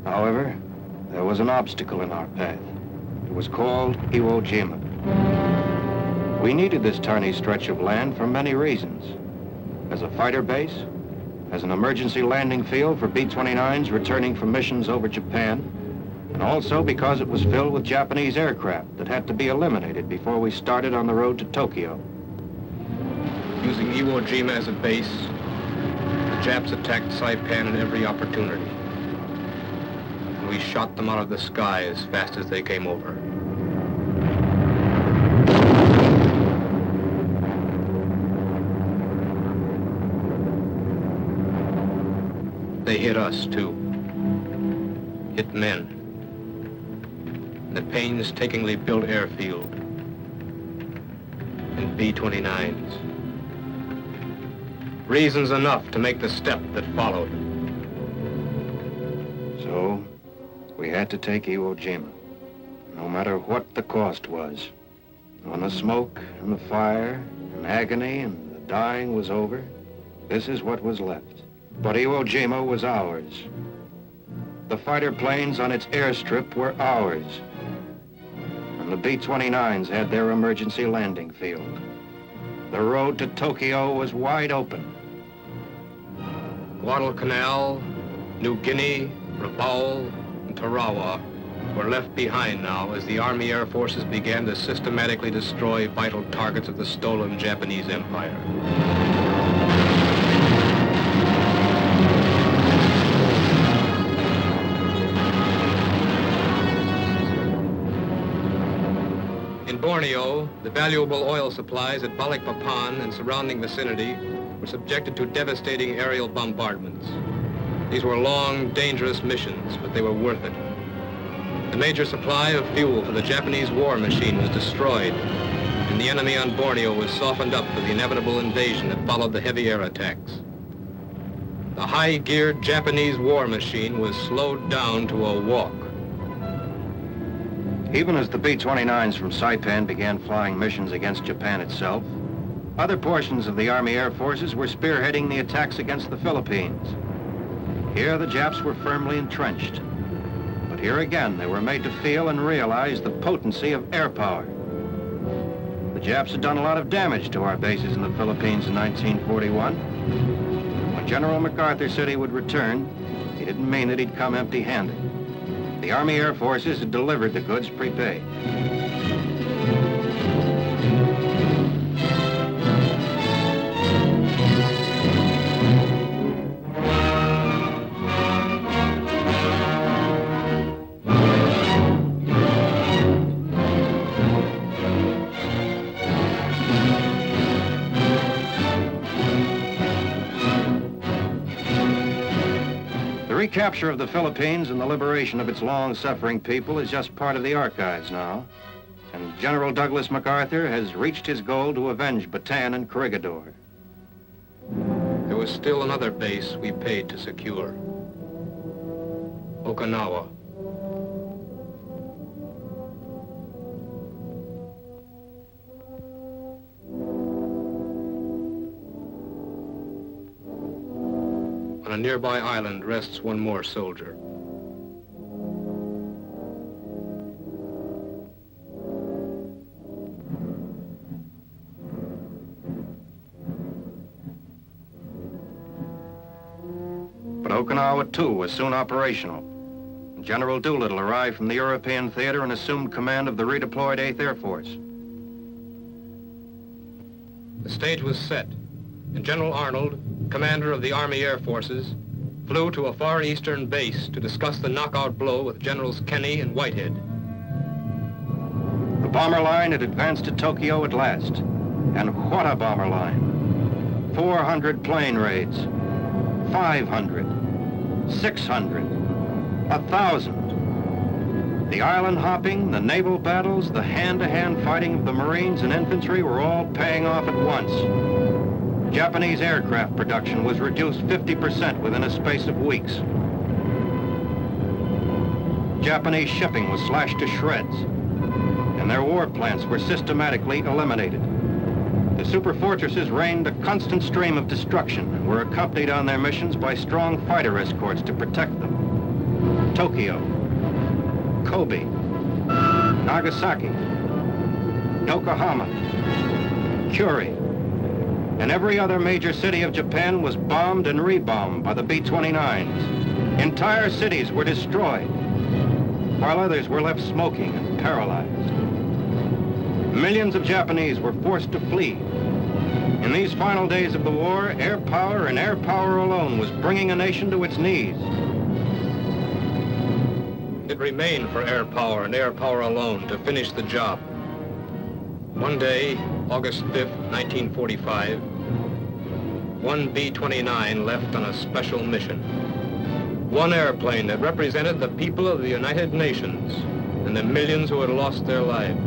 However, there was an obstacle in our path. It was called Iwo Jima. We needed this tiny stretch of land for many reasons. As a fighter base, as an emergency landing field for B-29s returning from missions over Japan, and also because it was filled with Japanese aircraft that had to be eliminated before we started on the road to Tokyo. Using Iwo Jima as a base, the Japs attacked Saipan at every opportunity. And we shot them out of the sky as fast as they came over. They hit us, too. Hit men. The painstakingly built airfield. And B-29s. Reasons enough to make the step that followed. So, we had to take Iwo Jima, no matter what the cost was. When the smoke and the fire and agony and the dying was over, this is what was left. But Iwo Jima was ours. The fighter planes on its airstrip were ours. And the B-29s had their emergency landing field. The road to Tokyo was wide open. Guadalcanal, New Guinea, Rabaul, and Tarawa were left behind now as the Army Air Forces began to systematically destroy vital targets of the stolen Japanese Empire. In Borneo, the valuable oil supplies at Balikpapan and surrounding vicinity were subjected to devastating aerial bombardments. These were long, dangerous missions, but they were worth it. The major supply of fuel for the Japanese war machine was destroyed, and the enemy on Borneo was softened up for the inevitable invasion that followed the heavy air attacks. The high-geared Japanese war machine was slowed down to a walk. Even as the B-29s from Saipan began flying missions against Japan itself, other portions of the Army Air Forces were spearheading the attacks against the Philippines. Here, the Japs were firmly entrenched. But here again, they were made to feel and realize the potency of air power. The Japs had done a lot of damage to our bases in the Philippines in 1941. When General MacArthur said he would return, he didn't mean that he'd come empty-handed. The Army Air Forces had delivered the goods prepaid. The recapture of the Philippines and the liberation of its long-suffering people is just part of the archives now. And General Douglas MacArthur has reached his goal to avenge Bataan and Corregidor. There was still another base we paid to secure. Okinawa. On a nearby island rests one more soldier. But Okinawa, too, was soon operational. General Doolittle arrived from the European theater and assumed command of the redeployed 8th Air Force. The stage was set, and General Arnold, commander of the Army Air Forces, flew to a far eastern base to discuss the knockout blow with Generals Kenny and Whitehead. The bomber line had advanced to Tokyo at last. And what a bomber line. 400 plane raids, 500, 600, 1,000. The island hopping, the naval battles, the hand-to-hand fighting of the Marines and infantry were all paying off at once. Japanese aircraft production was reduced 50% within a space of weeks. Japanese shipping was slashed to shreds, and their war plants were systematically eliminated. The superfortresses rained a constant stream of destruction and were accompanied on their missions by strong fighter escorts to protect them. Tokyo, Kobe, Nagasaki, Yokohama, Curie, and every other major city of Japan was bombed and rebombed by the B-29s. Entire cities were destroyed, while others were left smoking and paralyzed. Millions of Japanese were forced to flee. In these final days of the war, air power and air power alone was bringing a nation to its knees. It remained for air power and air power alone to finish the job. One day, August 5th, 1945, one B-29 left on a special mission. One airplane that represented the people of the United Nations and the millions who had lost their lives.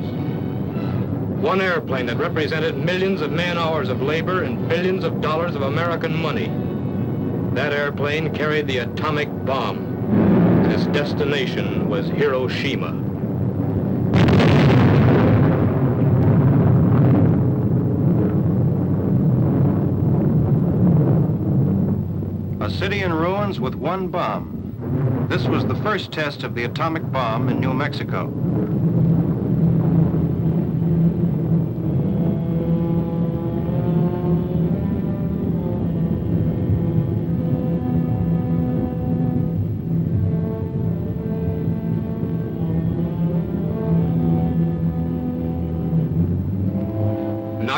One airplane that represented millions of man-hours of labor and billions of dollars of American money. That airplane carried the atomic bomb. Its destination was Hiroshima. A city in ruins with one bomb. This was the first test of the atomic bomb in New Mexico.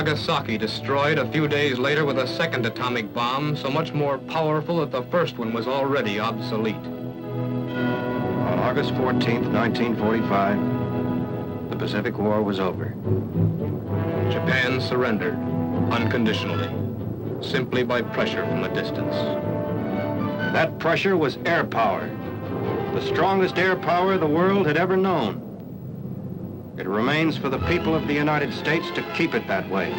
Nagasaki destroyed a few days later with a second atomic bomb, so much more powerful that the first one was already obsolete. On August 14th, 1945, the Pacific War was over. Japan surrendered unconditionally, simply by pressure from a distance. That pressure was air power, the strongest air power the world had ever known. It remains for the people of the United States to keep it that way.